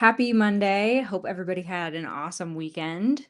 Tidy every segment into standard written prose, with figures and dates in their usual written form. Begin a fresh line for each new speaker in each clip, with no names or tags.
Happy Monday. Hope everybody had an awesome weekend.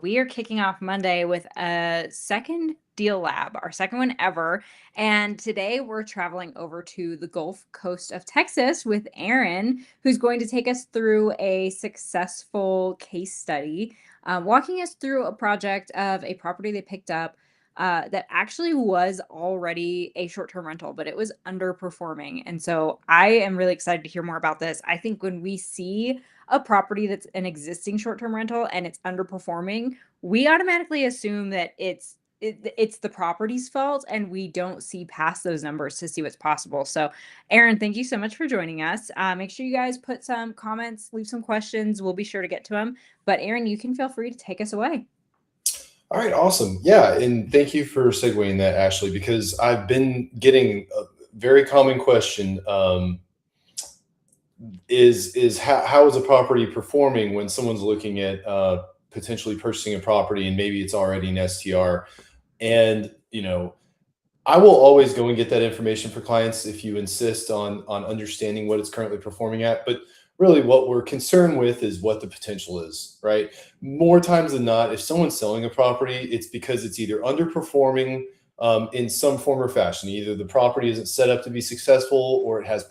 We are kicking off Monday with a second Deal Lab, our second one ever. And today we're traveling over to the Gulf Coast of Texas with Aaron, who's going to take us through a successful case study, walking us through a project of a property they picked up that actually was already a short-term rental, but it was underperforming. And so I am really excited to hear more about this. I think when we see a property that's an existing short-term rental and it's underperforming, we automatically assume that it's the property's fault, and we don't see past those numbers to see what's possible. So, Aaron, thank you so much for joining us. Make sure you guys put some comments, leave some questions. We'll be sure to get to them. But Aaron, you can feel free to take us away.
All right, awesome. Yeah, and thank you for segueing that, Ashley, because I've been getting a very common question: is how is a property performing when someone's looking at potentially purchasing a property and maybe it's already an STR? And I will always go and get that information for clients if you insist on understanding what it's currently performing at. But really, what we're concerned with is what the potential is, right? More times than not, if someone's selling a property, it's because it's either underperforming in some form or fashion. Either the property isn't set up to be successful, or it has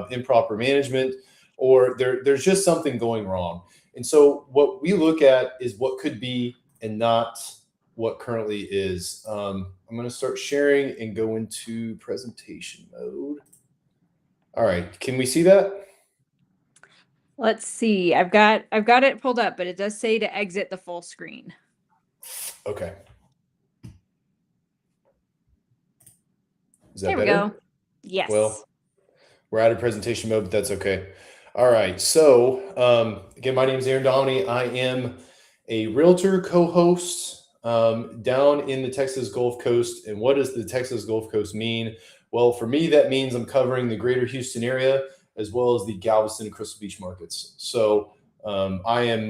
improper management, or there's just something going wrong. And so what we look at is what could be and not what currently is. I'm going to start sharing and go into presentation mode. All right, can we see that?
Let's see. I've got it pulled up, but it does say to exit the full screen.
Okay. Is that
There we
better?
go. Yes.
Well, we're out of presentation mode, but that's okay. All right. So again, my name is Aaron Dominy. I am a realtor co-host down in the Texas Gulf Coast. And what does the Texas Gulf Coast mean? Well, for me, that means I'm covering the greater Houston area as well as the Galveston and Crystal Beach markets. So I am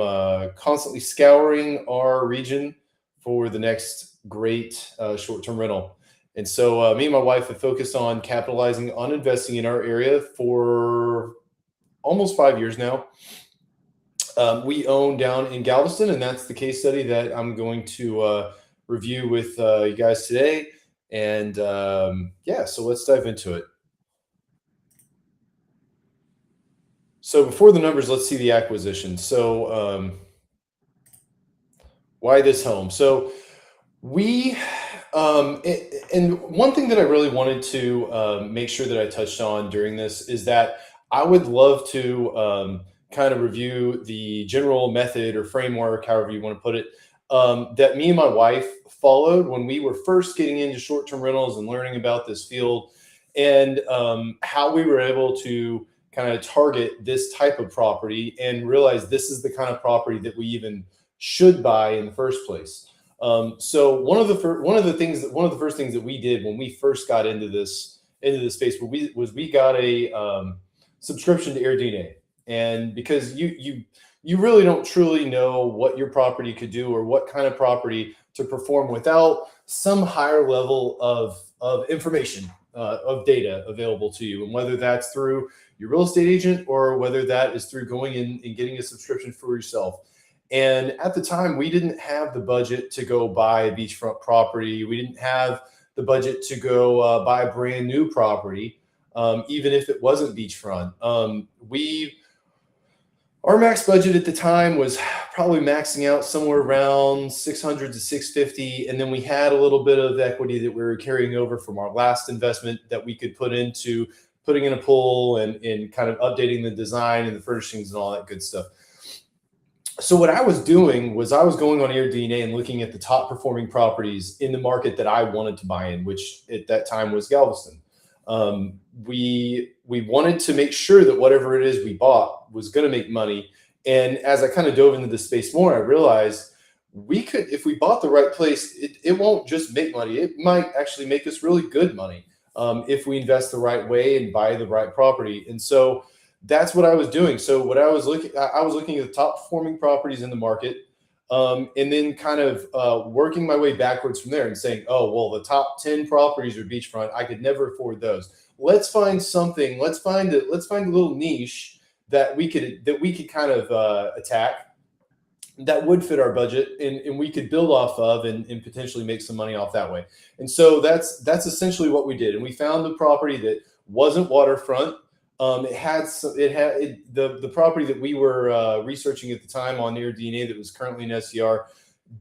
constantly scouring our region for the next great short-term rental. And so me and my wife have focused on capitalizing on investing in our area for almost 5 years now. We own down in Galveston, and that's the case study that I'm going to review with you guys today. And yeah, so let's dive into it. So before the numbers, let's see the acquisition. So why this home? So we and one thing that I really wanted to make sure that I touched on during this is that I would love to kind of review the general method or framework, however you want to put it, that me and my wife followed when we were first getting into short-term rentals and learning about this field, and how we were able to kind of target this type of property and realize this is the kind of property that we even should buy in the first place. So one of the first things that we did when we first got into this space was we got a subscription to Dominy. And because you really don't truly know what your property could do or what kind of property to perform without some higher level of information, of data available to you, and whether that's through your real estate agent or whether that is through going in and getting a subscription for yourself. And at the time, we didn't have the budget to go buy a beachfront property. We didn't have the budget to go buy a brand new property, even if it wasn't beachfront. Our max budget at the time was probably maxing out somewhere around 600 to 650. And then we had a little bit of equity that we were carrying over from our last investment that we could put into putting in a pool and kind of updating the design and the furnishings and all that good stuff. So what I was doing was I was going on Dominy and looking at the top performing properties in the market that I wanted to buy in, which at that time was Galveston. We wanted to make sure that whatever it is we bought was going to make money. And as I kind of dove into this space more, I realized we could, if we bought the right place, it won't just make money. It might actually make us really good money if we invest the right way and buy the right property. And so that's what I was doing. So what I was looking at the top performing properties in the market, and then kind of working my way backwards from there and saying, oh, well, the top 10 properties are beachfront. I could never afford those. Let's find something. Let's find a little niche that we could kind of attack that would fit our budget, and we could build off of, and potentially make some money off that way. And so that's essentially what we did. And we found the property that wasn't waterfront. The property that we were researching at the time on AirDNA that was currently in SCR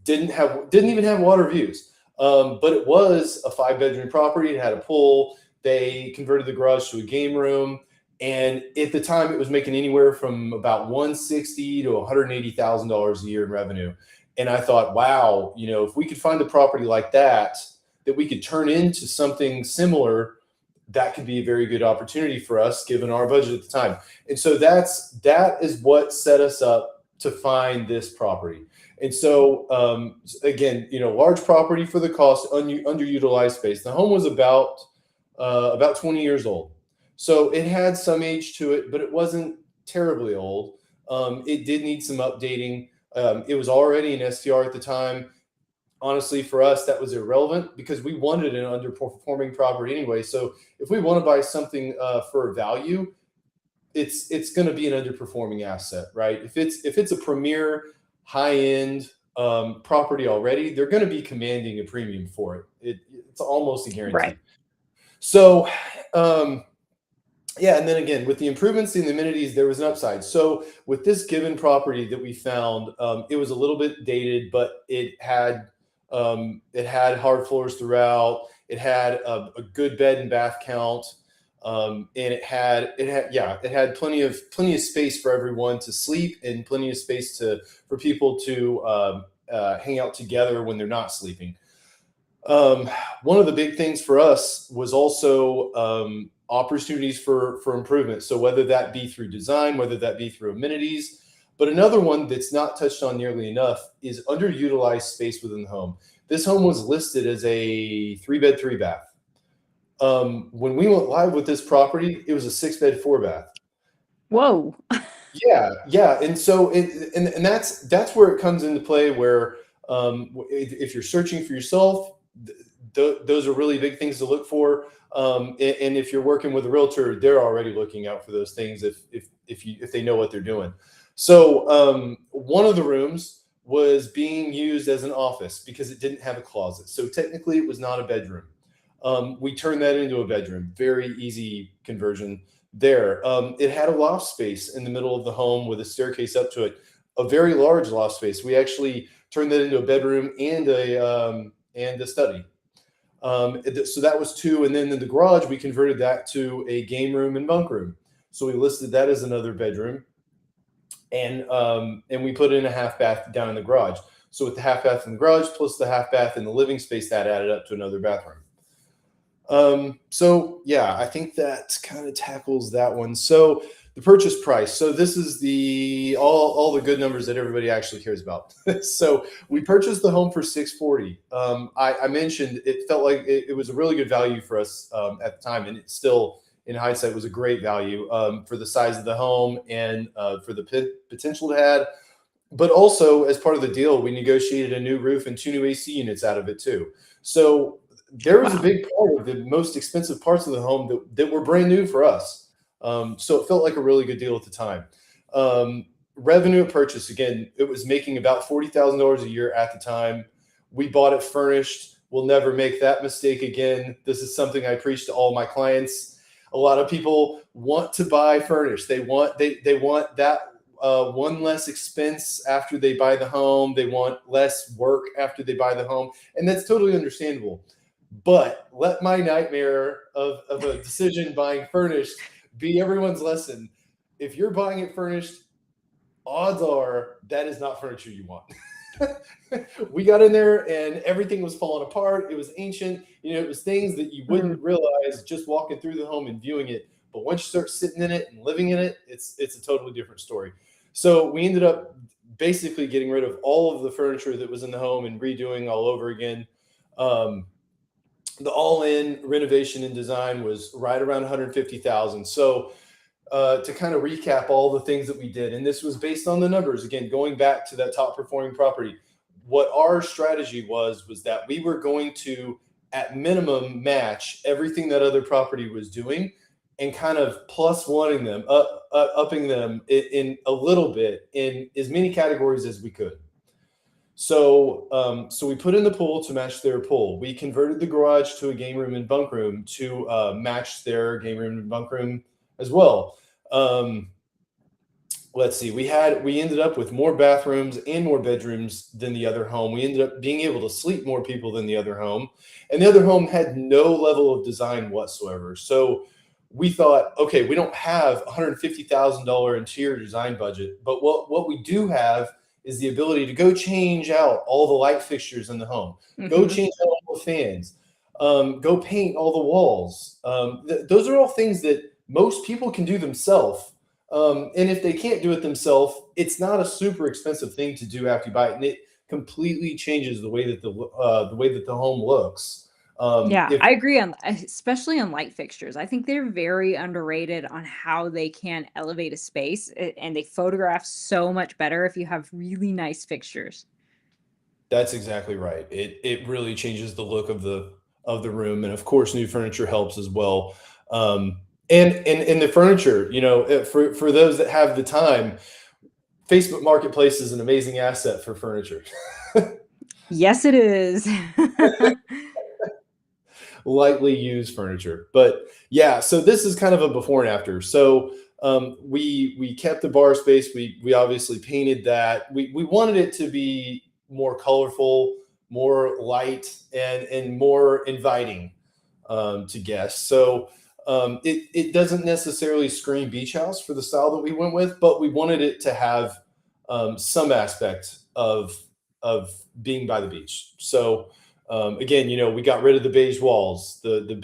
didn't even have water views. But it was a 5-bedroom property. It had a pool. They converted the garage to a game room. And at the time, it was making anywhere from about $160,000 to $180,000 a year in revenue. And I thought, wow, if we could find a property like that we could turn into something similar, that could be a very good opportunity for us, given our budget at the time. And so that is what set us up to find this property. And so again, large property for the cost, underutilized space. The home was about 20 years old. So it had some age to it, but it wasn't terribly old. It did need some updating. It was already an STR at the time. Honestly, for us, that was irrelevant because we wanted an underperforming property anyway. So if we want to buy something for value, it's going to be an underperforming asset, right? If it's a premier high-end property already, they're going to be commanding a premium for it. It's almost a guarantee.
Right.
So, yeah, and then again, with the improvements in the amenities, there was an upside. So with this given property that we found, it was a little bit dated, but it had hard floors throughout. It had a good bed and bath count, and it had plenty of space for everyone to sleep, and plenty of space for people to hang out together when they're not sleeping. One of the big things for us was also opportunities for improvement. So whether that be through design, whether that be through amenities, but another one that's not touched on nearly enough is underutilized space within the home. This home was listed as a 3-bed, 3-bath. When we went live with this property, it was a 6-bed, 4-bath.
Whoa.
Yeah. And so and that's where it comes into play, where if you're searching for yourself, those are really big things to look for. And if you're working with a realtor, they're already looking out for those things if they know what they're doing. So one of the rooms was being used as an office because it didn't have a closet. So technically, it was not a bedroom. We turned that into a bedroom. Very easy conversion there. It had a loft space in the middle of the home with a staircase up to it. A very large loft space. We actually turned that into a bedroom and a study. So that was 2. And then in the garage, we converted that to a game room and bunk room. So we listed that as another bedroom. And we put in a half bath down in the garage. So with the half bath in the garage plus the half bath in the living space, that added up to another bathroom. So yeah, I think that kind of tackles that one. So the purchase price. So this is all the good numbers that everybody actually cares about. So we purchased the home for $640,000. I mentioned it felt like it was a really good value for us at the time, and it still, in hindsight, was a great value for the size of the home and for the potential it had. But also, as part of the deal, we negotiated a new roof and 2 new AC units out of it too. So there was a big part of the most expensive parts of the home that were brand new for us. So it felt like a really good deal at the time. Revenue at purchase, again, it was making about $40,000 a year at the time. We bought it furnished. We'll never make that mistake again. This is something I preach to all my clients. A lot of people want to buy furnished. They want that one less expense after they buy the home. They want less work after they buy the home. And that's totally understandable. But let my nightmare of a decision buying furnished be everyone's lesson. If you're buying it furnished, odds are that is not furniture you want. We got in there and everything was falling apart. It was ancient. It was things that you wouldn't realize just walking through the home and viewing it. But once you start sitting in it and living in it, it's a totally different story. So we ended up basically getting rid of all of the furniture that was in the home and redoing all over again. The all-in renovation and design was right around $150,000. So to kind of recap all the things that we did, and this was based on the numbers, again, going back to that top performing property, what our strategy was that we were going to, at minimum, match everything that other property was doing and kind of plus oneing them, upping them in a little bit in as many categories as we could. So we put in the pool to match their pool. We converted the garage to a game room and bunk room to match their game room and bunk room as well. Um, let's see, we ended up with more bathrooms and more bedrooms than the other home. We ended up being able to sleep more people than the other home, and the other home had no level of design whatsoever. So we thought, okay, we don't have $150,000 interior design budget, but what we do have is the ability to go change out all the light fixtures in the home, go
Hmm.
change out all the fans, go paint all the walls. Those are all things that most people can do themselves. And if they can't do it themselves, it's not a super expensive thing to do after you buy it, and it completely changes the way that the home looks.
Yeah,
If
I agree on, especially on light fixtures. I think they're very underrated on how they can elevate a space, and they photograph so much better if you have really nice fixtures.
That's exactly right. It really changes the look of the room, and of course, new furniture helps as well. And the furniture, for those that have the time, Facebook Marketplace is an amazing asset for furniture.
Yes, it is.
Lightly used furniture. But yeah, so this is kind of a before and after. So we kept the bar space. We obviously painted that. We wanted it to be more colorful, more light, and more inviting to guests. So it doesn't necessarily scream beach house for the style that we went with, but we wanted it to have some aspect of being by the beach. So again, we got rid of the beige walls,
Mhm.
the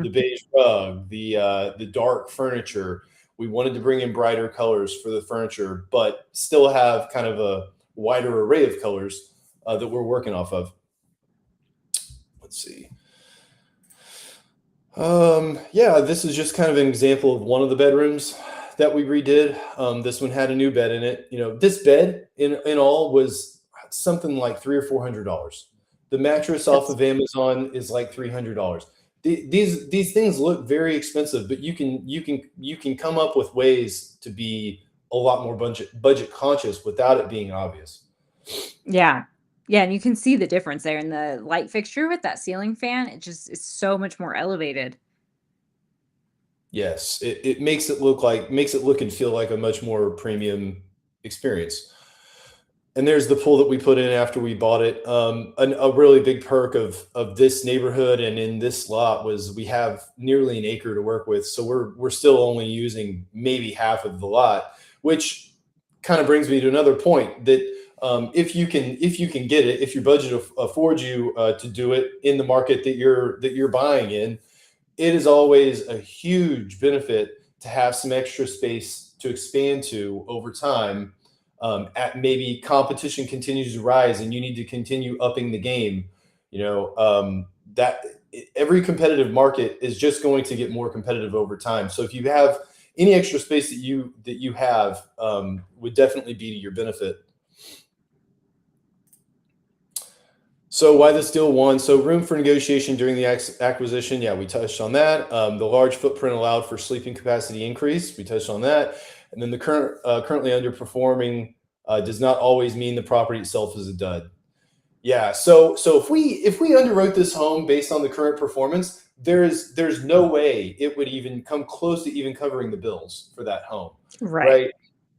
beige rug, the dark furniture. We wanted to bring in brighter colors for the furniture, but still have kind of a wider array of colors that we're working off of. Let's see. Yeah, this is just kind of an example of one of the bedrooms that we redid. This one had a new bed in it. This bed in all was something like $300 or $400. The mattress off
That's
of Amazon is like $300. These things look very expensive, but you can come up with ways to be a lot more budget conscious without it being obvious.
yeah. Yeah, and you can see the difference there in the light fixture with that ceiling fan. It just is so much more elevated.
Yes, it makes it look and feel like a much more premium experience. And there's the pool that we put in after we bought it. A really big perk of this neighborhood and in this lot was we have nearly an acre to work with, so we're still only using maybe half of the lot, which kind of brings me to another point that if you can get it, if your budget affords you to do it in the market that you're buying in, it is always a huge benefit to have some extra space to expand to over time. At maybe competition continues to rise and you need to continue upping the game. That every competitive market is just going to get more competitive over time. So if you have any extra space that you have, would definitely be to your benefit. So why this deal won? So room for negotiation during the acquisition. Yeah, we touched on that. The large footprint allowed for sleeping capacity increase. We touched on that. And then the currently underperforming does not always mean the property itself is a dud. Yeah. So if we underwrote this home based on the current performance, there's no way it would even come close to even covering the bills for that home,
Right.
right?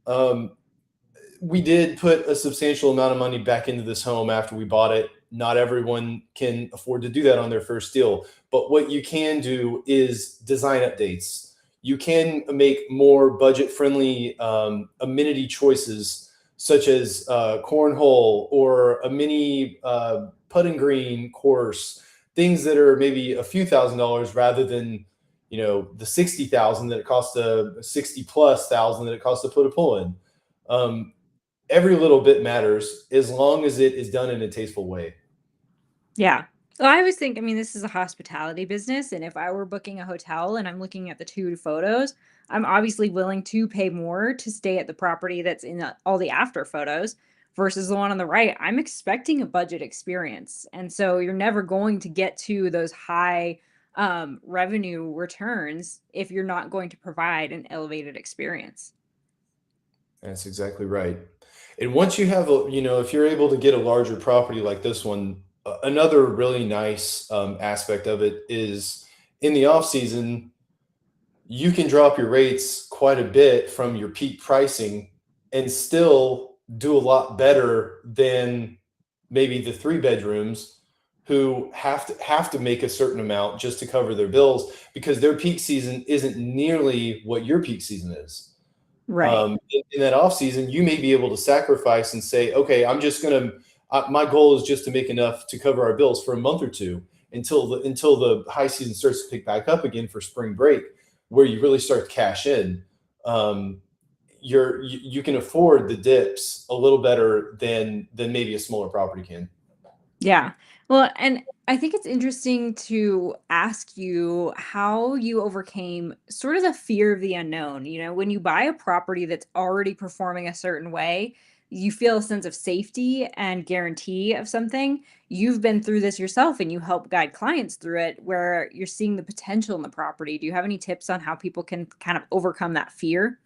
Um, we did put a substantial amount of money back into this home after we bought it. Not everyone can afford to do that on their first deal, but what you can do is design updates. You can make more budget friendly amenity choices, such as cornhole or a mini putting green course, things that are maybe a few $1,000s rather than the 60,000 that it costs, a 60 plus thousand that it costs to put a pool in. Um, every little bit matters as long as it is done in a tasteful way.
Yeah. Well, I always think, I mean, this is a hospitality business, and if I were booking a hotel and I'm looking at the two photos, I'm obviously willing to pay more to stay at the property that's in all the after photos versus the one on the right. I'm expecting a budget experience. And so you're never going to get to those high revenue returns if you're not going to provide an elevated experience.
That's exactly right. And once you have a, if you're able to get a larger property like this one, another really nice aspect of it is in the off season, you can drop your rates quite a bit from your peak pricing and still do a lot better than maybe the three bedrooms who have to make a certain amount just to cover their bills because their peak season isn't nearly what your peak season is.
Right.
In that off season, you may be able to sacrifice and say, okay, I'm just gonna. My goal is just to make enough to cover our bills for a month or two until the high season starts to pick back up again for spring break, where you really start to cash in. Um, you can afford the dips a little better than maybe a smaller property can.
Yeah. Well, and I think it's interesting to ask you how you overcame sort of the fear of the unknown. When you buy a property that's already performing a certain way, you feel a sense of safety and guarantee of something. You've been through this yourself and you help guide clients through it where you're seeing the potential in the property. Do you have any tips on how people can kind of overcome that fear?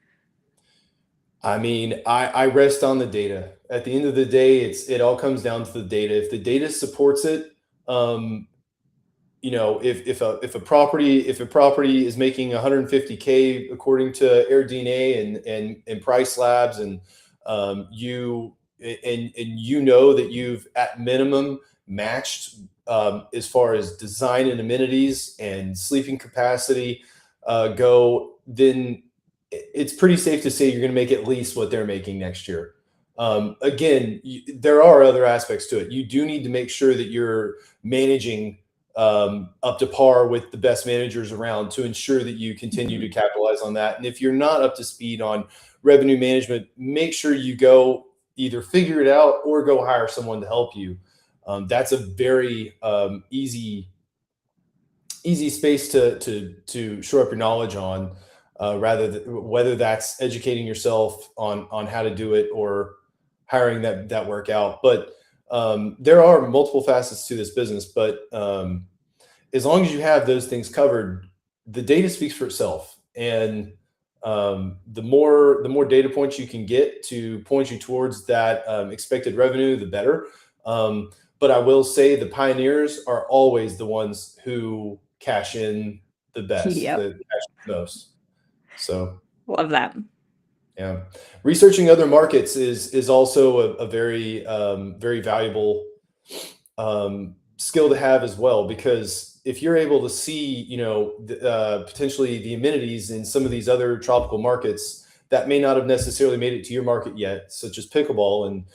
I mean, I rest on the data. At the end of the day, it all comes down to the data. If the data supports it, um, if a property is making 150K according to AirDNA and Price Labs, and you and you know that you've at minimum matched as far as design and amenities and sleeping capacity go, then it's pretty safe to say you're going to make at least what they're making next year. Again, there are other aspects to it. You do need to make sure that you're managing up to par with the best managers around to ensure that you continue
Mhm.
to capitalize on that. And if you're not up to speed on revenue management, make sure you go either figure it out or go hire someone to help you. That's a very easy space to shore up your knowledge on, whether that's educating yourself on how to do it or hiring that work out. But there are multiple facets to this business, but as long as you have those things covered, the data speaks for itself. And the more data points you can get to point you towards that expected revenue, the better. But I will say the pioneers are always the ones who cash in the best,
Yep.
the cash in the most. So
Love that.
yeah, researching other markets is also a very very valuable skill to have as well, because if you're able to see, potentially the amenities in some of these other tropical markets that may not have necessarily made it to your market yet, such as pickleball, and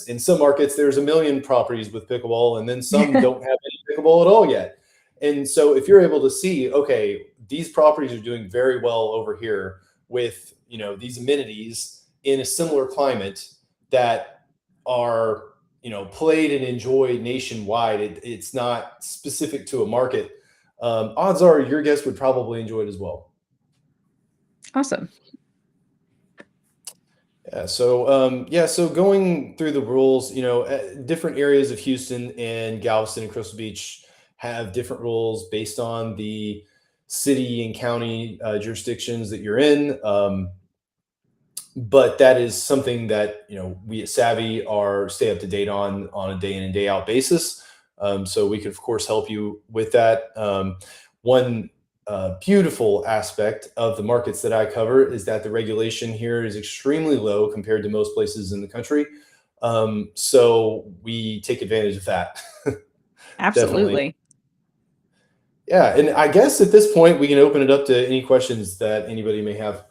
in some markets there's a million properties with pickleball, and then some don't have any pickleball at all yet. And so if you're able to see, okay, these properties are doing very well over here with these amenities in a similar climate that are played and enjoyed nationwide. It's not specific to a market. Odds are your guest would probably enjoy it as well.
Awesome.
So going through the rules, different areas of Houston and Galveston and Crystal Beach have different rules based on the city and county jurisdictions that you're in. But that is something that we at Savvy are stay up to date on a day in and day out basis. So we could of course help you with that. One beautiful aspect of the markets that I cover is that the regulation here is extremely low compared to most places in the country. So we take advantage of that. Definitely.
Absolutely.
Yeah, and I guess at this point we can open it up to any questions that anybody may have.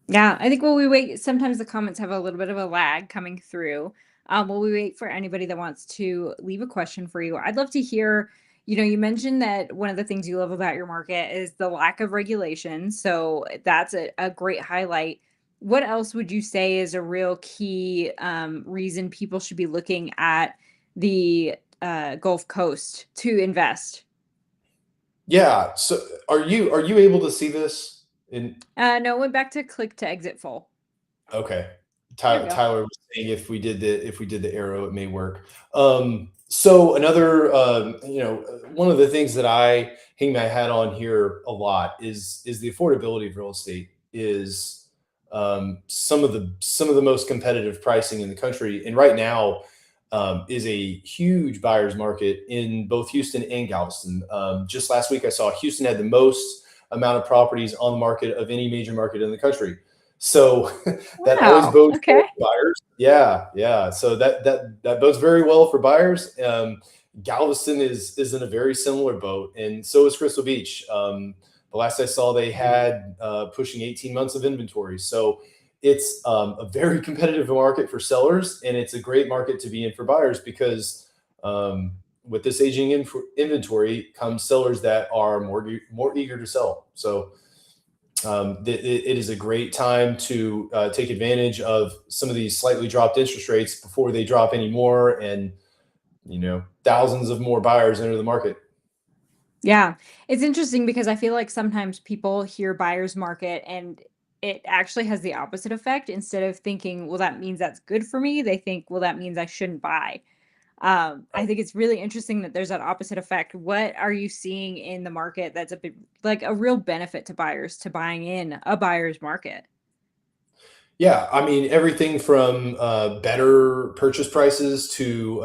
Yeah, I think while we wait, sometimes the comments have a little bit of a lag coming through. While we wait for anybody that wants to leave a question for you, I'd love to hear. You mentioned that one of the things you love about your market is the lack of regulation. So that's a great highlight. What else would you say is a real key reason people should be looking at the Gulf Coast to invest?
Yeah. So are you able to see this in?
No, went back to click to exit full.
Okay.
There we go.
Tyler was saying if we did the arrow, it may work. So another, one of the things that I hang my hat on here a lot is the affordability of real estate is some of the most competitive pricing in the country, and right now is a huge buyer's market in both Houston and Galveston. Just last week, I saw Houston had the most amount of properties on the market of any major market in the country. So that always
Wow.
bodes well
Okay.
for buyers. Yeah, yeah. So that bodes very well for buyers. Galveston is in a very similar boat, and so is Crystal Beach. The last I saw, they had pushing 18 months of inventory. So it's a very competitive market for sellers, and it's a great market to be in for buyers because with this aging inventory comes sellers that are more eager to sell. So it is a great time to take advantage of some of these slightly dropped interest rates before they drop anymore, and thousands of more buyers enter the market.
Yeah. It's interesting because I feel like sometimes people hear buyer's market and it actually has the opposite effect. Instead of thinking, well, that means that's good for me, they think, well, that means I shouldn't buy. I think it's really interesting that there's that opposite effect. What are you seeing in the market that's a bit like a real benefit to buyers to buying in a buyer's market?
Yeah, I mean everything from better purchase prices to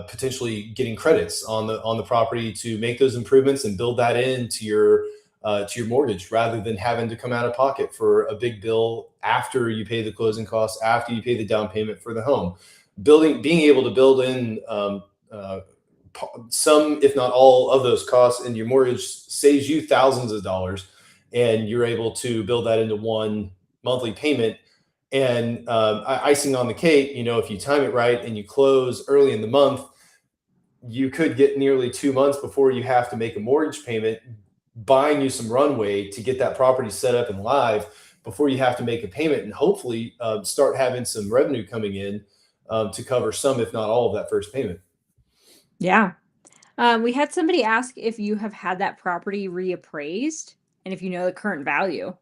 potentially getting credits on the property to make those improvements and build that into your mortgage rather than having to come out of pocket for a big bill after you pay the closing costs, after you pay the down payment for the home. Being able to build in some, if not all, of those costs into your mortgage saves you thousands of dollars, and you're able to build that into one monthly payment. And icing on the cake, if you time it right and you close early in the month, you could get nearly 2 months before you have to make a mortgage payment, buying you some runway to get that property set up and live before you have to make a payment, and hopefully start having some revenue coming in to cover some, if not all, of that first payment.
Yeah. We had somebody ask if you have had that property reappraised and if you know the current value.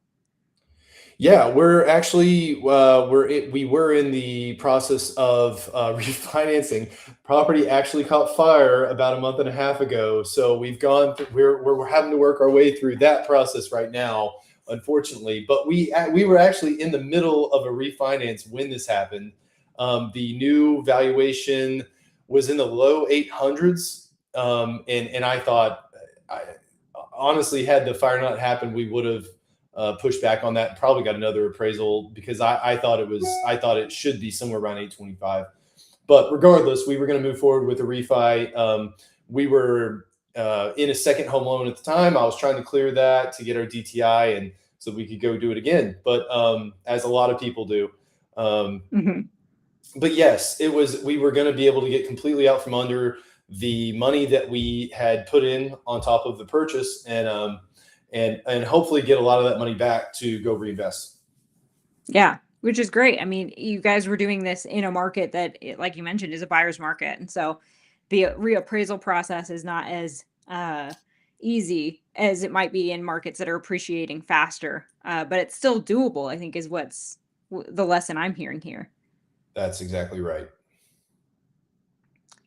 Yeah, we're actually we were in the process of refinancing. Property actually caught fire about a month and a half ago, so we've gone. We're having to work our way through that process right now, unfortunately. But we were actually in the middle of a refinance when this happened. The new valuation was in the low 800s, and I thought, I honestly, had the fire not happened, we would have pushed back on that and probably got another appraisal because I thought it should be somewhere around 825. But regardless, we were going to move forward with the refi. We were in a second home loan at the time. I was trying to clear that to get our DTI and so we could go do it again. But as a lot of people do.
Mhm.
But yes, it was. We were going to be able to get completely out from under the money that we had put in on top of the purchase, and hopefully get a lot of that money back to go reinvest.
Yeah, which is great. I mean, you guys were doing this in a market that, like you mentioned, is a buyer's market, and so the reappraisal process is not as easy as it might be in markets that are appreciating faster. But it's still doable, I think, is the lesson I'm hearing here.
That's exactly right.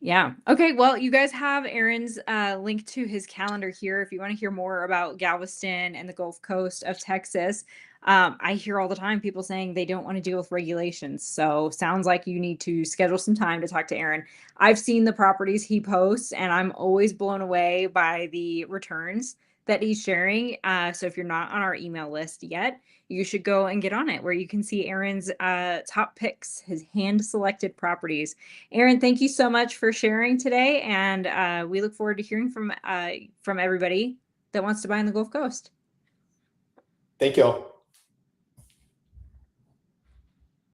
Yeah. Okay. Well, you guys have Aaron's link to his calendar here if you want to hear more about Galveston and the Gulf Coast of Texas. I hear all the time people saying they don't want to deal with regulations. So sounds like you need to schedule some time to talk to Aaron. I've seen the properties he posts, and I'm always blown away by the returns that he's sharing. So if you're not on our email list yet, you should go and get on it where you can see Aaron's top picks, his hand selected properties. Aaron, thank you so much for sharing today, and we look forward to hearing from everybody that wants to buy in the Gulf Coast.
Thank y'all.